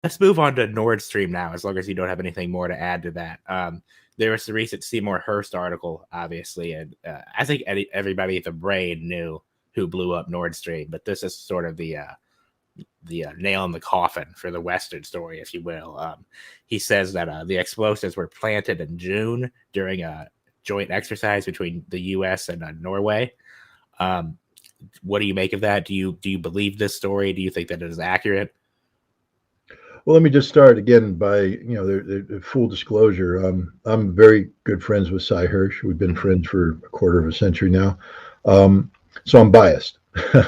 Let's move on to Nord Stream now, as long as you don't have anything more to add to that. There was the recent Seymour Hersh article, obviously, and I think everybody at the brain knew who blew up Nord Stream, but this is sort of the nail in the coffin for the Western story, if you will. He says that the explosives were planted in June during a joint exercise between the U.S. and Norway. What do you make of that? Do you believe this story? Do you think that it is accurate? Well, let me just start again by, the full disclosure. I'm very good friends with Cy Hersh. We've been friends for a quarter of a century now. So I'm biased.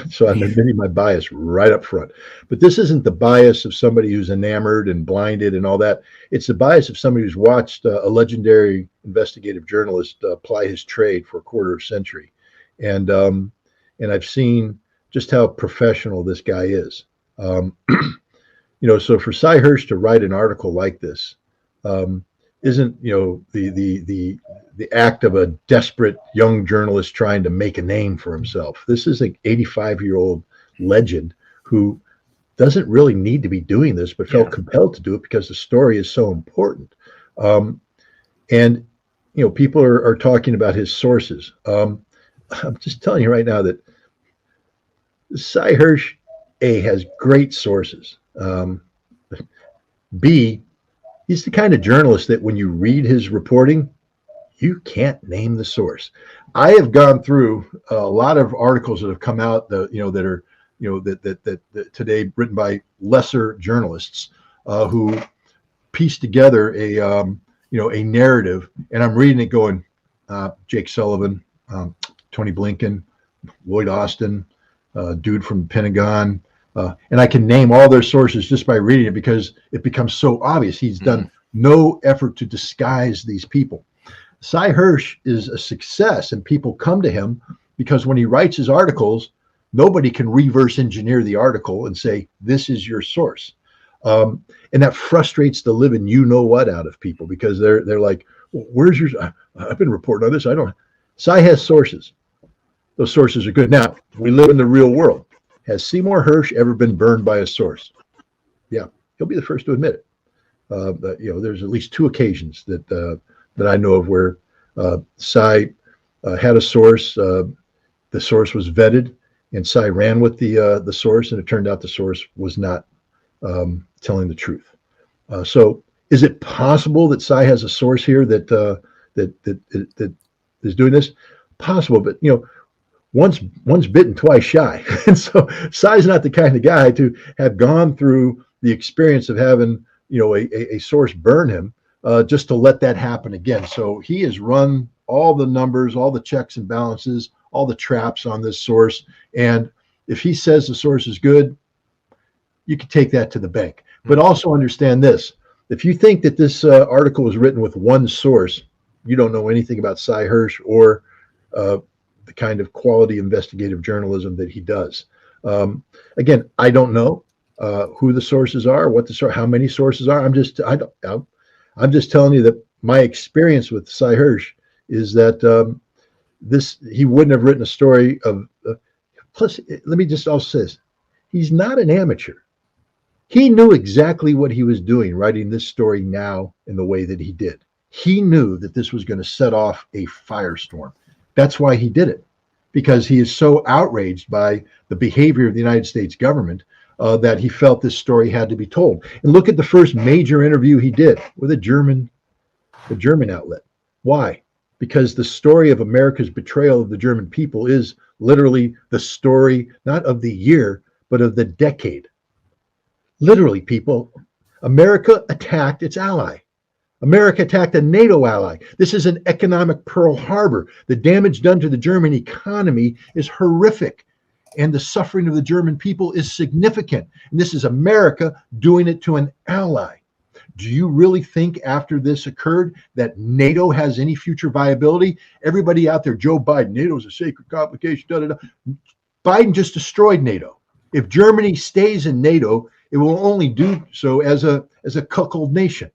So I'm admitting my bias right up front. But this isn't the bias of somebody who's enamored and blinded and all that. It's the bias of somebody who's watched a legendary investigative journalist ply his trade for a quarter of a century. And I've seen just how professional this guy is. So for Cy Hersh to write an article like this isn't, the act of a desperate young journalist trying to make a name for himself. This is an 85-year-old legend who doesn't really need to be doing this, but felt compelled to do it because the story is so important. And people are talking about his sources. I'm just telling you right now that Cy Hersh, A, has great sources. B, he's the kind of journalist that when you read his reporting, you can't name the source. I have gone through a lot of articles that have come out that are that today written by lesser journalists who piece together a narrative, and I'm reading it going, Jake Sullivan, Tony Blinken, Lloyd Austin, dude from the Pentagon. And I can name all their sources just by reading it because it becomes so obvious. He's done no effort to disguise these people. Cy Hersh is a success, and people come to him because when he writes his articles, nobody can reverse engineer the article and say, this is your source. And that frustrates the living you-know-what out of people because they're like, well, where's yours? I've been reporting on this. I don't. Cy has sources. Those sources are good. Now, we live in the real world. Has Seymour Hersh ever been burned by a source? Yeah, he'll be the first to admit it. But, there's at least two occasions that I know of where Cy had a source. The source was vetted, and Cy ran with the source, and it turned out the source was not telling the truth. So, is it possible that Cy has a source here that is doing this? Possible, but once bitten, twice shy. And so Cy's not the kind of guy to have gone through the experience of having, a source burn him just to let that happen again. So he has run all the numbers, all the checks and balances, all the traps on this source. And if he says the source is good, you can take that to the bank. But also understand this. If you think that this article was written with one source, you don't know anything about Cy Hersh or the kind of quality investigative journalism that he does. Again, I don't know who the sources are, how many sources are. I'm just telling you that my experience with Cy Hersh is that he wouldn't have written a story of. Plus, let me just also say this: he's not an amateur. He knew exactly what he was doing writing this story now in the way that he did. He knew that this was going to set off a firestorm. That's why he did it, because he is so outraged by the behavior of the United States government that he felt this story had to be told. And look at the first major interview he did with a German outlet. Why? Because the story of America's betrayal of the German people is literally the story, not of the year, but of the decade. Literally, people, America attacked its ally. America attacked a NATO ally. This is an economic Pearl Harbor. The damage done to the German economy is horrific, and the suffering of the German people is significant. And this is America doing it to an ally. Do you really think after this occurred that NATO has any future viability? Everybody out there, Joe Biden, NATO is a sacred complication. Da, da, da. Biden just destroyed NATO. If Germany stays in NATO, it will only do so as a cuckold nation,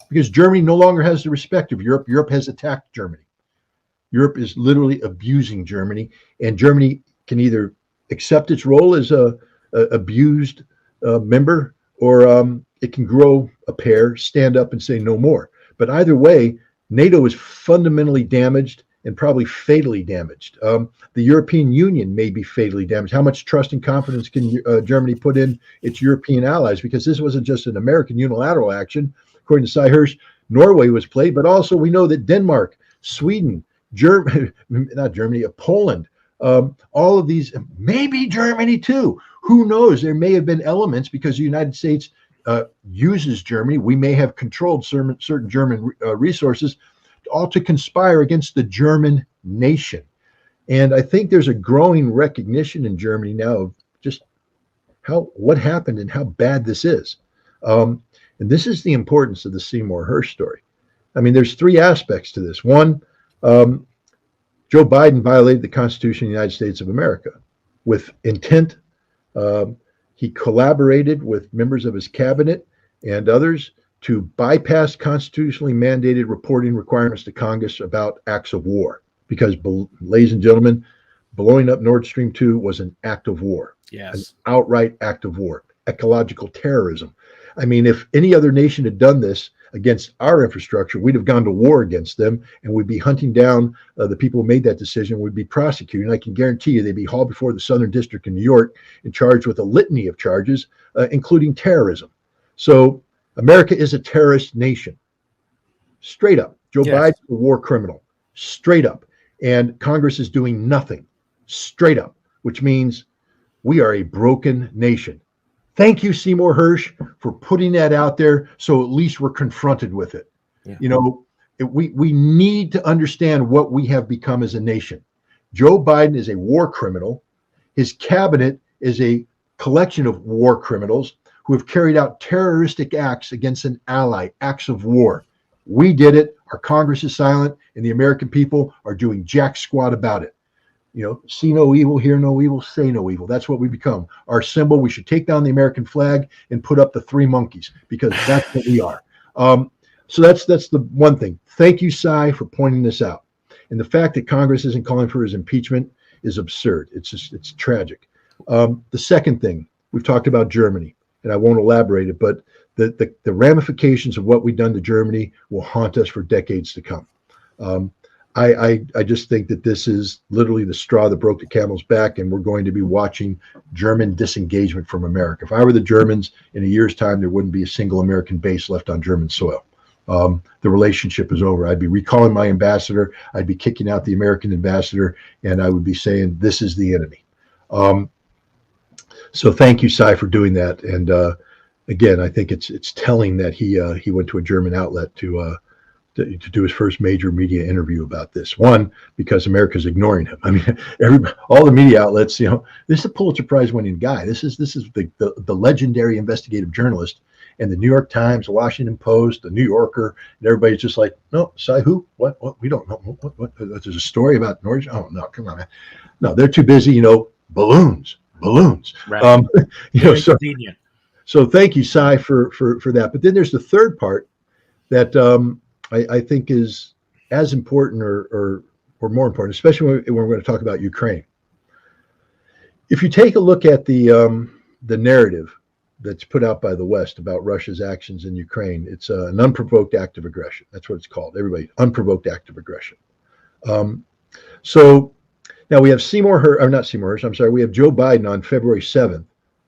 because Germany no longer has the respect of Europe. Europe has attacked Germany. Europe is literally abusing Germany, and Germany can either accept its role as a abused member or it can grow a pair, stand up and say no more. But either way, NATO is fundamentally damaged and probably fatally damaged. The European Union may be fatally damaged. How much trust and confidence can Germany put in its European allies? Because this wasn't just an American unilateral action. According to Seymour Hersh, Norway was played, but also we know that Denmark, Sweden, Poland, all of these, maybe Germany too. Who knows? There may have been elements because the United States uses Germany. We may have controlled certain German resources, all to conspire against the German nation. And I think there's a growing recognition in Germany now of just what happened and how bad this is. And this is the importance of the Seymour Hersh story. I mean, there's three aspects to this. One, Joe Biden violated the Constitution of the United States of America with intent. He collaborated with members of his cabinet and others to bypass constitutionally mandated reporting requirements to Congress about acts of war. Because, ladies and gentlemen, blowing up Nord Stream 2 was an act of war. Yes. An outright act of war, ecological terrorism. I mean, if any other nation had done this against our infrastructure, we'd have gone to war against them, and we'd be hunting down the people who made that decision. We'd be prosecuting. I can guarantee you they'd be hauled before the Southern District in New York and charged with a litany of charges, including terrorism. So America is a terrorist nation. Straight up. Joe Biden's a war criminal. Straight up. And Congress is doing nothing. Straight up. Which means we are a broken nation. Thank you, Seymour Hersh, for putting that out there so at least we're confronted with it. Yeah. You know, we need to understand what we have become as a nation. Joe Biden is a war criminal. His cabinet is a collection of war criminals who have carried out terroristic acts against an ally, acts of war. We did it. Our Congress is silent, and the American people are doing jack squat about it. You know, see no evil, hear no evil, say no evil. That's what we become. Our symbol, we should take down the American flag and put up the three monkeys because that's what we are. So that's the one thing. Thank you, Cy, for pointing this out. And the fact that Congress isn't calling for his impeachment is absurd. It's tragic. The second thing, we've talked about Germany, and I won't elaborate it, but the ramifications of what we've done to Germany will haunt us for decades to come. I just think that this is literally the straw that broke the camel's back, and we're going to be watching German disengagement from America. If I were the Germans, in a year's time, there wouldn't be a single American base left on German soil. The relationship is over. I'd be recalling my ambassador. I'd be kicking out the American ambassador, and I would be saying, this is the enemy. So thank you, Cy, for doing that. And again, I think it's telling that he went to a German outlet to do his first major media interview about this. One, because America's ignoring him. I mean, all the media outlets, you know, this is a Pulitzer Prize winning guy. This is the legendary investigative journalist, and the New York Times, the Washington Post, the New Yorker, and everybody's just like, no, Cy, who? What? We don't know. What? There's a story about Norwich. Oh no, come on, man. No, they're too busy. You know, balloons. Right. You know, so thank you, Cy, for that. But then there's the third part that I think is as important or more important, especially when we're going to talk about Ukraine. If you take a look at the narrative that's put out by the West about Russia's actions in Ukraine, it's an unprovoked act of aggression. That's what it's called. Everybody, unprovoked act of aggression. So now we have we have Joe Biden on February 7th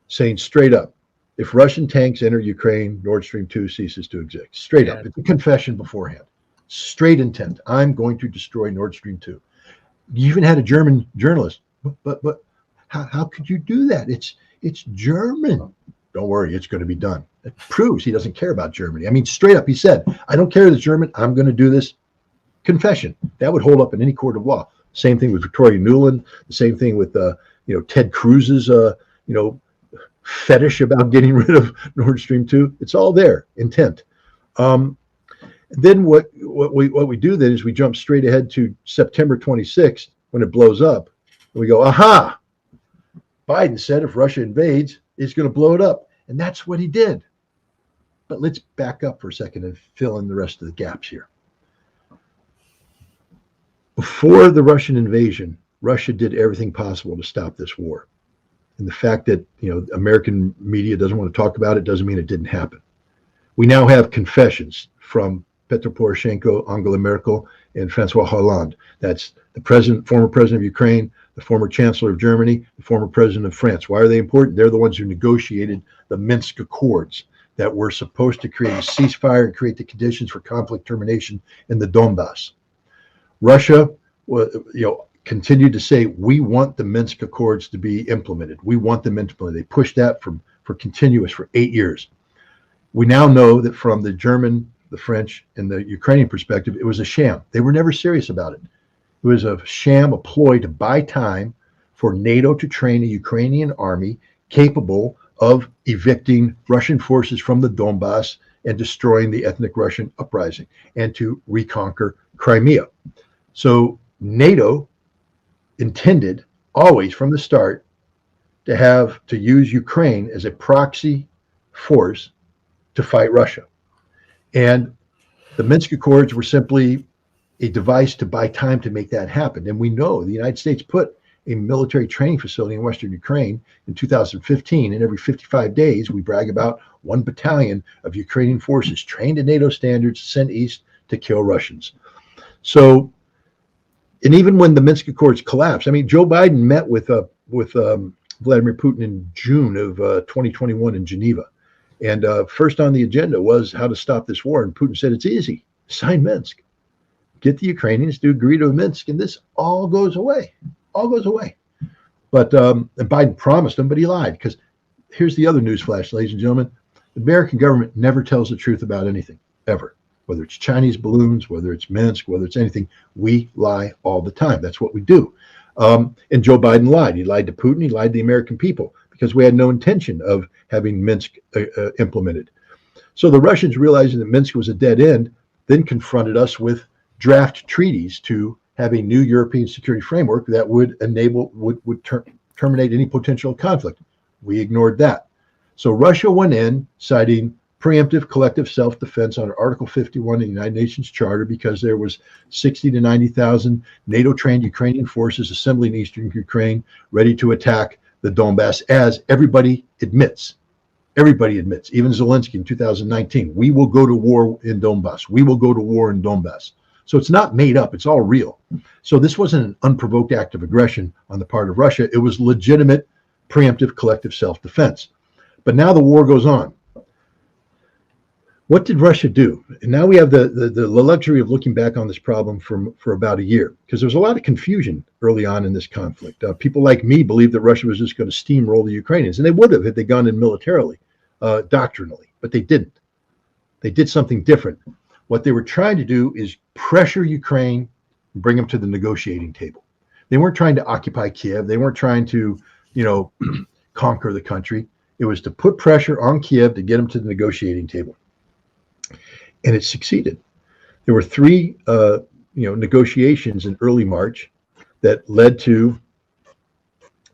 saying straight up, if Russian tanks enter Ukraine, Nord Stream 2 ceases to exist. Straight up. It's a confession beforehand. Straight intent. I'm going to destroy Nord Stream 2. You even had a German journalist. But how could you do that? It's German. Don't worry, it's going to be done. It proves he doesn't care about Germany. I mean, straight up, he said, I don't care that it's German. I'm going to do this. Confession. That would hold up in any court of law. Same thing with Victoria Nuland. The same thing with Ted Cruz's fetish about getting rid of Nord Stream 2. It's all there, intent. Then what we do then is we jump straight ahead to September 26th when it blows up, and we go, aha! Biden said if Russia invades, it's going to blow it up, and that's what he did. But let's back up for a second and fill in the rest of the gaps here. Before the Russian invasion, Russia did everything possible to stop this war. And the fact that American media doesn't want to talk about it doesn't mean it didn't happen. We now have confessions from Petro Poroshenko, Angela Merkel, and Francois Hollande. That's the former president of Ukraine, the former chancellor of Germany, the former president of France. Why are they important? They're the ones who negotiated the Minsk Accords that were supposed to create a ceasefire and create the conditions for conflict termination in the Donbass. Russia, continued to say, we want the Minsk Accords to be implemented. We want them implemented. They pushed that for continuous for 8 years. We now know that from the German, the French, and the Ukrainian perspective, it was a sham. They were never serious about it. It was a sham, a ploy to buy time for NATO to train a Ukrainian army capable of evicting Russian forces from the Donbass and destroying the ethnic Russian uprising and to reconquer Crimea. So NATO intended always from the start to use Ukraine as a proxy force to fight Russia. And the Minsk Accords were simply a device to buy time to make that happen. And we know the United States put a military training facility in Western Ukraine in 2015. And every 55 days, we brag about 1 battalion of Ukrainian forces trained to NATO standards, sent east to kill Russians. So, and even when the Minsk Accords collapsed, I mean, Joe Biden met with Vladimir Putin in June of 2021 in Geneva. And first on the agenda was how to stop this war. And Putin said, it's easy. Sign Minsk. Get the Ukrainians to agree to Minsk, and this all goes away. All goes away. But and Biden promised them, but he lied. Because here's the other news flash, ladies and gentlemen. The American government never tells the truth about anything, ever. Whether it's Chinese balloons, whether it's Minsk, whether it's anything, we lie all the time. That's what we do. And Joe Biden lied. He lied to Putin. He lied to the American people because we had no intention of having Minsk implemented. So the Russians, realizing that Minsk was a dead end, then confronted us with draft treaties to have a new European security framework that would terminate any potential conflict. We ignored that. So Russia went in citing preemptive collective self-defense under Article 51 of the United Nations Charter because there was 60 to 90,000 NATO-trained Ukrainian forces assembling eastern Ukraine ready to attack the Donbass, as everybody admits, even Zelensky in 2019, we will go to war in Donbass. We will go to war in Donbass. So it's not made up. It's all real. So this wasn't an unprovoked act of aggression on the part of Russia. It was legitimate, preemptive, collective self-defense. But now the war goes on. What did Russia do? And now we have the luxury of looking back on this problem for about a year, because there was a lot of confusion early on in this conflict. People like me believed that Russia was just going to steamroll the Ukrainians, and they would have had they gone in militarily, doctrinally, but they didn't. They did something different. What they were trying to do is pressure Ukraine and bring them to the negotiating table. They weren't trying to occupy Kiev. They weren't trying to, conquer the country. It was to put pressure on Kiev to get them to the negotiating table. And it succeeded. There were 3, negotiations in early March that led to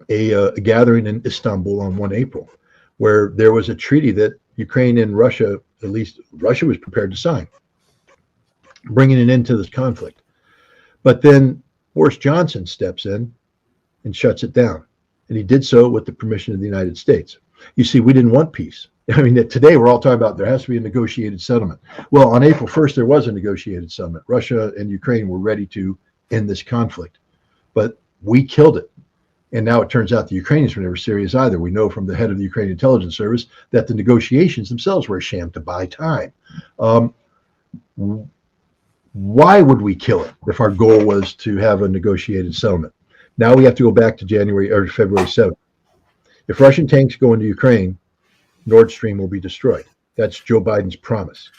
a gathering in Istanbul on 1 April, where there was a treaty that Ukraine and Russia, at least Russia, was prepared to sign, bringing an end to this conflict. But then Boris Johnson steps in and shuts it down. And he did so with the permission of the United States. You see, we didn't want peace. I mean, today we're all talking about there has to be a negotiated settlement. Well, on April 1st, there was a negotiated settlement. Russia and Ukraine were ready to end this conflict, but we killed it. And now it turns out the Ukrainians were never serious either. We know from the head of the Ukrainian intelligence service that the negotiations themselves were a sham to buy time. Why would we kill it if our goal was to have a negotiated settlement? Now we have to go back to February 7th. If Russian tanks go into Ukraine, Nord Stream will be destroyed. That's Joe Biden's promise.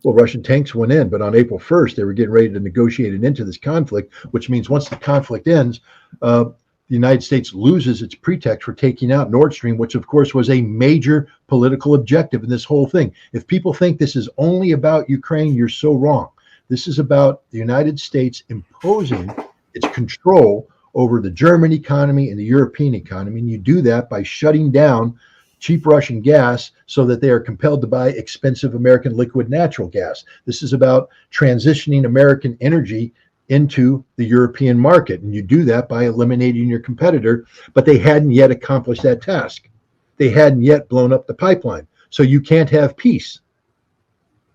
Well, Russian tanks went in, but on April 1st, they were getting ready to negotiate an end to this conflict, which means once the conflict ends, the United States loses its pretext for taking out Nord Stream, which of course was a major political objective in this whole thing. If people think this is only about Ukraine, you're so wrong. This is about the United States imposing its control over the German economy and the European economy. And you do that by shutting down cheap Russian gas so that they are compelled to buy expensive American liquid natural gas. This is about transitioning American energy into the European market. And you do that by eliminating your competitor, but they hadn't yet accomplished that task. They hadn't yet blown up the pipeline. So you can't have peace.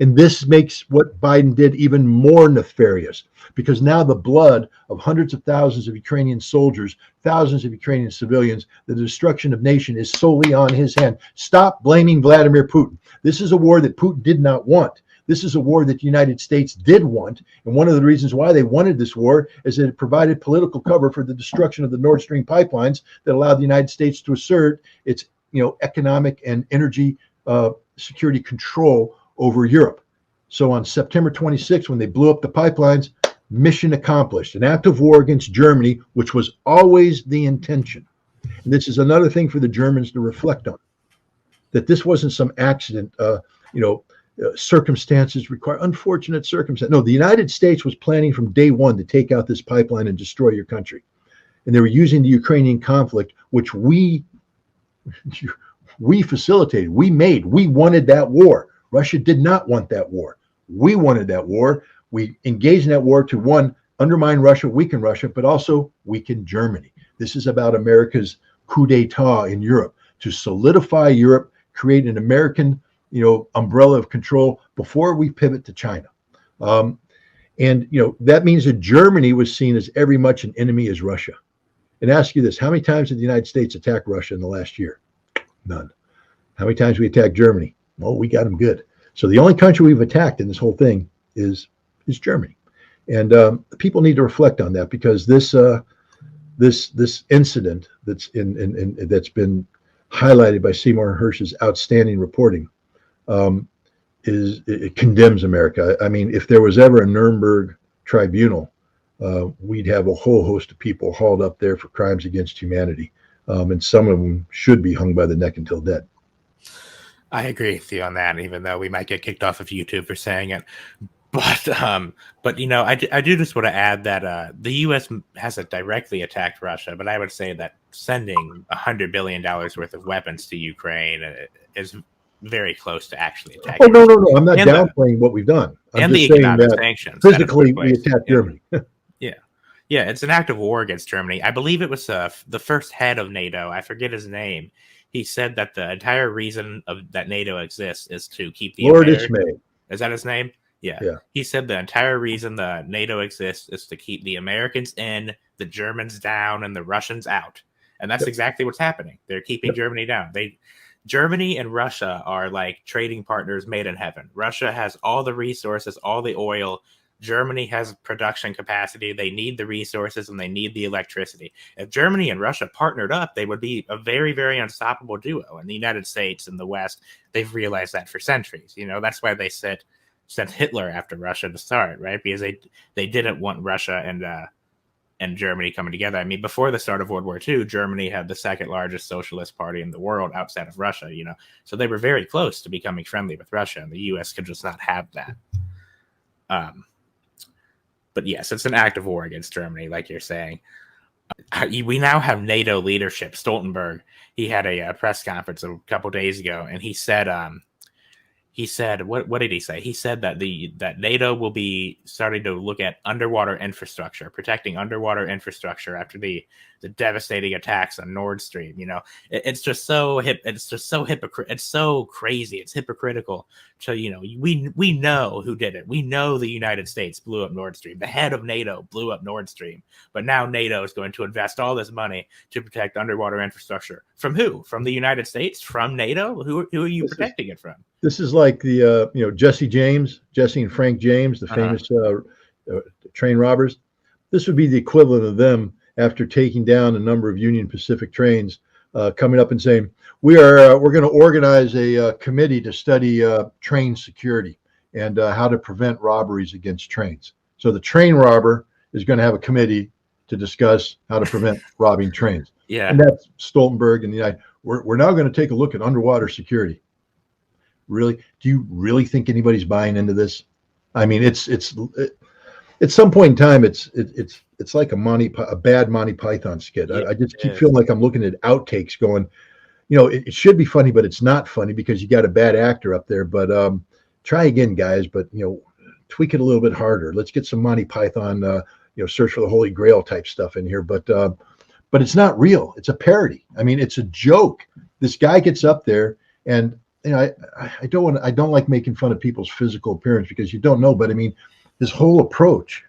And this makes what Biden did even more nefarious, because now the blood of hundreds of thousands of Ukrainian soldiers, thousands of Ukrainian civilians, the destruction of nation is solely on his hand. Stop blaming Vladimir Putin. This is a war that Putin did not want. This is a war that the United States did want. And one of the reasons why they wanted this war is that it provided political cover for the destruction of the Nord Stream pipelines that allowed the United States to assert its, economic and energy security control over Europe. So on September 26th, when they blew up the pipelines, mission accomplished. An act of war against Germany, which was always the intention. And this is another thing for the Germans to reflect on, that this wasn't some accident, circumstances require unfortunate circumstances. No, the United States was planning from day one to take out this pipeline and destroy your country. And they were using the Ukrainian conflict, which we facilitated, we made, we wanted that war. Russia did not want that war. We wanted that war. We engaged in that war to, one, undermine Russia, weaken Russia, but also weaken Germany. This is about America's coup d'etat in Europe, to solidify Europe, create an American, umbrella of control before we pivot to China. That means that Germany was seen as every much an enemy as Russia. And ask you this, how many times did the United States attack Russia in the last year? None. How many times we attacked Germany? Well, we got them good. So the only country we've attacked in this whole thing is Germany. And people need to reflect on that, because this incident that's that's been highlighted by Seymour Hersh's outstanding reporting it condemns America. I mean, if there was ever a Nuremberg tribunal, we'd have a whole host of people hauled up there for crimes against humanity, and some of them should be hung by the neck until dead. I agree with you on that, even though we might get kicked off of YouTube for saying it. But I do just want to add that the U.S. hasn't directly attacked Russia, but I would say that sending $100 billion worth of weapons to Ukraine is very close to actually attacking. Oh, no. I'm not downplaying what we've done. I'm just saying that sanctions physically we attacked Germany. Yeah, it's an act of war against Germany. I believe it was the first head of NATO. I forget his name. He said that the entire reason that NATO exists is to keep the Lord Ismay. Is that his name? Yeah. He said the entire reason the NATO exists is to keep the Americans in, the Germans down, and the Russians out. And that's exactly what's happening. They're keeping Germany down. Germany and Russia are like trading partners made in heaven. Russia has all the resources, all the oil. Germany has production capacity. They need the resources and they need the electricity. If Germany and Russia partnered up, they would be a very, very unstoppable duo. And the United States and the West, they've realized that for centuries. That's why they sent Hitler after Russia to start, right? Because they didn't want Russia and Germany coming together. I mean, before the start of World War II, Germany had the second largest socialist party in the world outside of Russia, So they were very close to becoming friendly with Russia, and the U.S. could just not have that. But yes, it's an act of war against Germany, like you're saying. We now have NATO leadership. Stoltenberg, he had a press conference a couple days ago, and he said, what did he say? He said that that NATO will be starting to look at underwater infrastructure, protecting underwater infrastructure after the devastating attacks on Nord Stream. It's just so it's so crazy. It's hypocritical. So we know who did it. We know the United States blew up Nord Stream. The head of NATO blew up Nord Stream. But now NATO is going to invest all this money to protect underwater infrastructure. From who? From the United States? From NATO? Who are you protecting it from? This is like the Jesse and Frank James, the famous train robbers. This would be the equivalent of them after taking down a number of Union Pacific trains, coming up and saying, we're going to organize a committee to study train security and how to prevent robberies against trains. So the train robber is going to have a committee to discuss how to prevent robbing trains. Yeah, and that's Stoltenberg and the United. We're now going to take a look at underwater security. Really? Do you really think anybody's buying into this? I mean, it's at some point in time, it's like a bad Monty Python skit. I just keep feeling like I'm looking at outtakes going, it should be funny, but it's not funny because you got a bad actor up there. But try again, guys. But tweak it a little bit harder. Let's get some Monty Python, Search for the Holy Grail type stuff in here. But it's not real. It's a parody. I mean, it's a joke. This guy gets up there and you know, I don't like making fun of people's physical appearance because you don't know, but I mean, his whole approach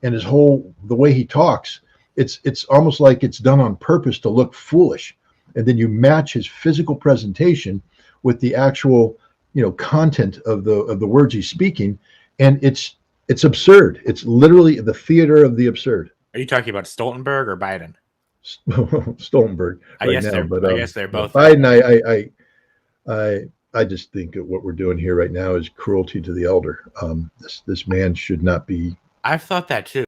and the way he talks, it's almost like it's done on purpose to look foolish. And then you match his physical presentation with the actual, content of the words he's speaking, and it's absurd. It's literally the theater of the absurd. Are you talking about Stoltenberg or Biden? Stoltenberg right now, but I guess they're both. Biden. I just think that what we're doing here right now is cruelty to the elder. This man should not be. I've thought that too.